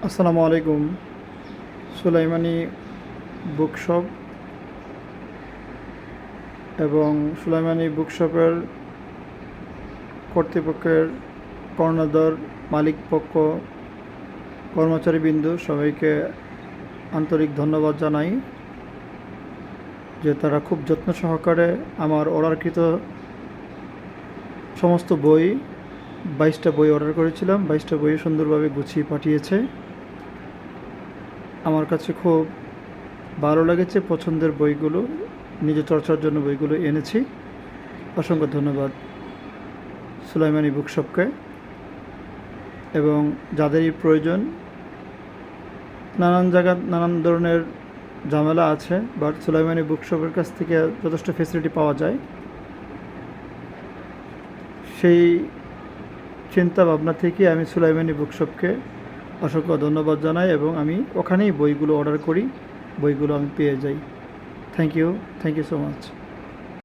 আসসালামু আলাইকুম। Soleimani bookshop এবং সুলাইমানি বুকশপের কর্তৃপক্ষের কর্ণধার, মালিকপক্ষ, কর্মচারীবৃন্দ সবাইকে আন্তরিক ধন্যবাদ জানাই যে তারা খুব যত্ন সহকারে আমার অর্ডারকৃত সমস্ত বই, 22টা বই অর্ডার করেছিলাম, 22টা বই সুন্দরভাবে গুছিয়ে পাঠিয়েছে। আমার কাছে খুব ভালো লেগেছে, পছন্দের বইগুলো, নিজে চর্চার জন্য বইগুলো এনেছি। অসংখ্য ধন্যবাদ সুলাইমানি বুকশপকে। এবং যাদেরই প্রয়োজন, নানান জায়গা নানান ধরনের ঝামেলা আছে, বাট সুলাইমানি বুকশপের কাছ থেকে যথেষ্ট ফেসিলিটি পাওয়া যায়। সেই চিন্তা ভাবনা থেকে আমি সুলাইমানি বুকশপকে অসংখ্য ধন্যবাদ জানাই এবং আমি ওখানেই বইগুলো অর্ডার করি, বইগুলো আমি পেয়ে যাই। Thank you so much.